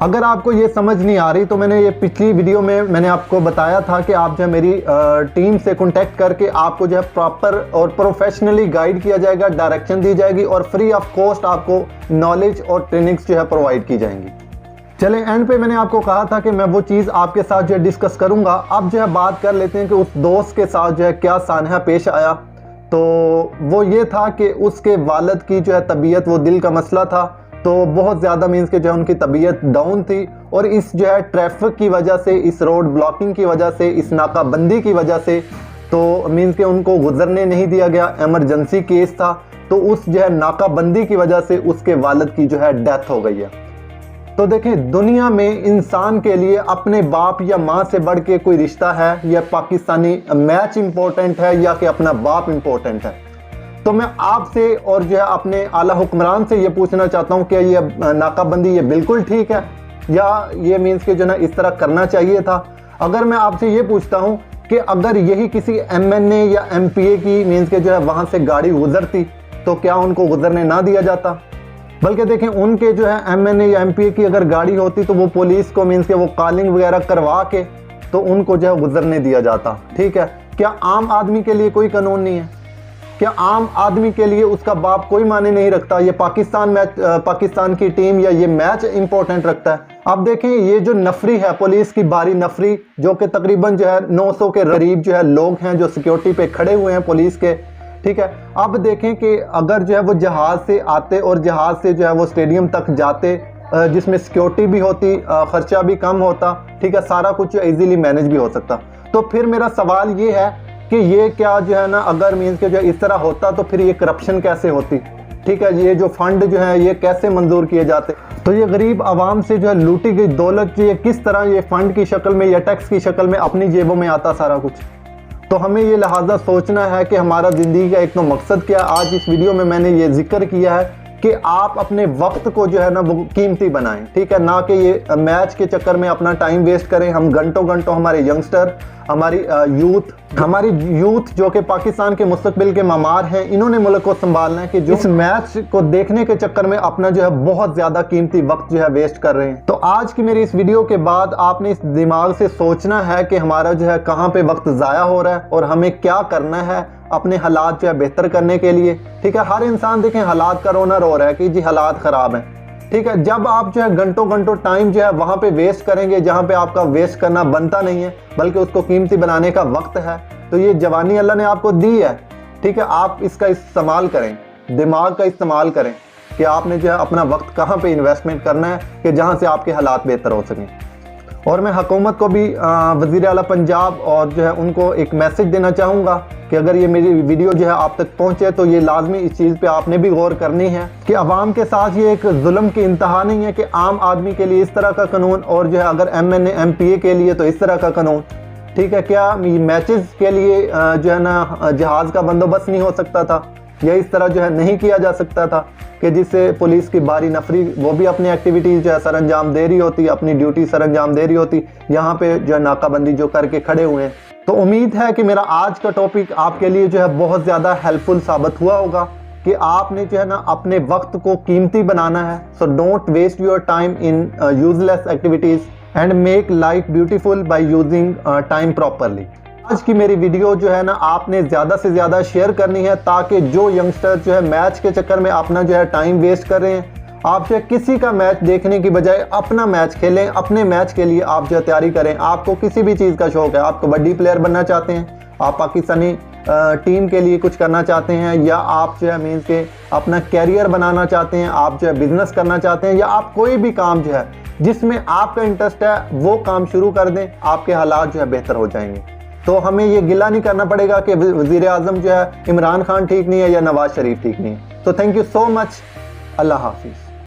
अगर आपको ये समझ नहीं आ रही तो मैंने ये पिछली वीडियो में मैंने आपको बताया था कि आप जो है मेरी टीम से कांटेक्ट करके आपको जो है प्रॉपर और प्रोफेशनली गाइड किया जाएगा, डायरेक्शन दी जाएगी और फ्री ऑफ कॉस्ट आपको नॉलेज और ट्रेनिंग्स जो है प्रोवाइड की जाएंगी। चलें, एंड पे मैंने आपको कहा था कि मैं वो चीज़ आपके साथ जो है डिस्कस करूंगा। अब जो है बात कर लेते हैं कि उस दोस्त के साथ जो है क्या सानहा पेश आया। तो वो ये था कि उसके वालिद की जो है तबीयत, वो दिल का मसला था, तो बहुत ज़्यादा मीन्स के जो है उनकी तबीयत डाउन थी और इस जो है ट्रैफिक की वजह से, इस रोड ब्लॉकिंग की वजह से, इस नाकाबंदी की वजह से तो मीन्स के उनको गुजरने नहीं दिया गया। एमरजेंसी केस था, तो उस जो है नाकाबंदी की वजह से उसके वालिद की जो है डेथ हो गई है। तो देखें, दुनिया में इंसान के लिए अपने बाप या माँ से बढ़ के कोई रिश्ता है या पाकिस्तानी मैच इंपॉर्टेंट है या कि अपना बाप इंपॉर्टेंट है? तो मैं आपसे और जो है अपने आला हुक्मरान से ये पूछना चाहता हूँ कि ये नाकाबंदी ये बिल्कुल ठीक है या ये मीन्स के जो ना इस तरह करना चाहिए था? अगर मैं आपसे ये पूछता हूँ कि अगर यही किसी MNA या MPA की मीन्स के जो है वहाँ से गाड़ी गुजरती तो क्या उनको गुजरने ना दिया जाता? बल्कि देखें, उनके जो है MNA या MPA की अगर गाड़ी होती तो वो पुलिस को मीन्स के वो कॉलिंग वगैरह करवा के तो उनको जो है गुजरने दिया जाता। ठीक है, क्या आम आदमी के लिए कोई कानून नहीं है? क्या आम आदमी के लिए उसका बाप कोई माने नहीं रखता? ये पाकिस्तान की टीम या ये मैच इंपॉर्टेंट रखता है? अब देखें, ये जो नफरी है, पुलिस की भारी नफरी, जो कि तकरीबन जो है 900 के करीब जो है लोग हैं जो सिक्योरिटी पे खड़े हुए हैं पुलिस के। ठीक है, अब देखें कि अगर जो है वो जहाज़ से आते और जहाज़ से जो है वो स्टेडियम तक जाते, जिसमें सिक्योरिटी भी होती, खर्चा भी कम होता, ठीक है, सारा कुछ इजीली मैनेज भी हो सकता। तो फिर मेरा सवाल ये है कि ये क्या जो है ना, अगर मीन्स के जो है इस तरह होता तो फिर ये करप्शन कैसे होती? ठीक है, ये जो फंड जो है ये कैसे मंजूर किए जाते? तो ये गरीब आवाम से जो है लूटी गई दौलत जो ये किस तरह ये फंड की शक्ल में या टैक्स की शक्ल में अपनी जेबों में आता सारा कुछ? तो हमें ये लिहाजा सोचना है कि हमारा ज़िंदगी का एक तो मकसद क्या। आज इस वीडियो में मैंने ये जिक्र किया है कि आप अपने वक्त को जो है ना वो कीमती बनाएं। ठीक है, ना कि ये मैच के चक्कर में अपना टाइम वेस्ट करें। हम घंटों घंटों हमारे यंगस्टर, हमारी यूथ जो कि पाकिस्तान के मुस्तकबिल के मामार हैं, इन्होंने मुल्क को संभालना है कि जो इस मैच को देखने के चक्कर में अपना जो है बहुत ज़्यादा कीमती वक्त जो है वेस्ट कर रहे हैं। तो आज की मेरी इस वीडियो के बाद आपने इस दिमाग से सोचना है कि हमारा जो है कहाँ पे वक्त ज़ाया हो रहा है और हमें क्या करना है अपने हालात जो है बेहतर करने के लिए। ठीक है, हर इंसान देखें हालात का रोना रो रहा है कि जी हालात ख़राब हैं। ठीक है, जब आप जो है घंटों घंटों टाइम जो है वहाँ पे वेस्ट करेंगे जहाँ पे आपका वेस्ट करना बनता नहीं है बल्कि उसको कीमती बनाने का वक्त है, तो ये जवानी अल्लाह ने आपको दी है। ठीक है, आप इसका इस्तेमाल करें, दिमाग का इस्तेमाल करें कि आपने जो है अपना वक्त कहाँ पे इन्वेस्टमेंट करना है कि जहाँ से आपके हालात बेहतर हो सकें। और मैं हुकूमत को भी वज़ीर आला पंजाब और जो है उनको एक मैसेज देना चाहूँगा कि अगर ये मेरी वीडियो जो है आप तक पहुँचे तो ये लाजमी इस चीज़ पे आपने भी गौर करनी है कि अवाम के साथ ये एक जुल्म की इंतहा नहीं है कि आम आदमी के लिए इस तरह का कानून और जो है अगर MNA MPA के लिए तो इस तरह का कानून। ठीक है, क्या मैचेस के लिए जो है ना जहाज़ का बंदोबस्त नहीं हो सकता था या इस तरह जो है नहीं किया जा सकता था कि जिससे पुलिस की भारी नफरी वो भी अपनी एक्टिविटीज़ जो है सर अंजाम दे रही होती, अपनी ड्यूटी सर अंजाम दे रही होती, यहाँ पे जो है नाकाबंदी जो करके खड़े हुए हैं। तो उम्मीद है कि मेरा आज का टॉपिक आपके लिए जो है बहुत ज़्यादा हेल्पफुल साबित हुआ होगा कि आपने जो है ना अपने वक्त को कीमती बनाना है। So don't waste your time in useless activities and make life beautiful by using time properly. आज की मेरी वीडियो जो है ना आपने ज़्यादा से ज़्यादा शेयर करनी है ताकि जो यंगस्टर जो है मैच के चक्कर में अपना जो है टाइम वेस्ट कर रहे हैं, आप जो है किसी का मैच देखने की बजाय अपना मैच खेलें, अपने मैच के लिए आप जो है तैयारी करें। आपको किसी भी चीज़ का शौक़ है, आप कबड्डी प्लेयर बनना चाहते हैं, आप पाकिस्तानी टीम के लिए कुछ करना चाहते हैं, या आप जो है मीन्स के अपना कैरियर बनाना चाहते हैं, आप जो है बिजनेस करना चाहते हैं, या आप कोई भी काम जो है जिसमें आपका इंटरेस्ट है वो काम शुरू कर दें, आपके हालात जो है बेहतर हो जाएंगे। तो हमें ये गिला नहीं करना पड़ेगा कि वज़ीर आज़म जो है इमरान खान ठीक नहीं है या नवाज शरीफ ठीक नहीं है। तो थैंक यू सो मच, अल्लाह हाफिज़।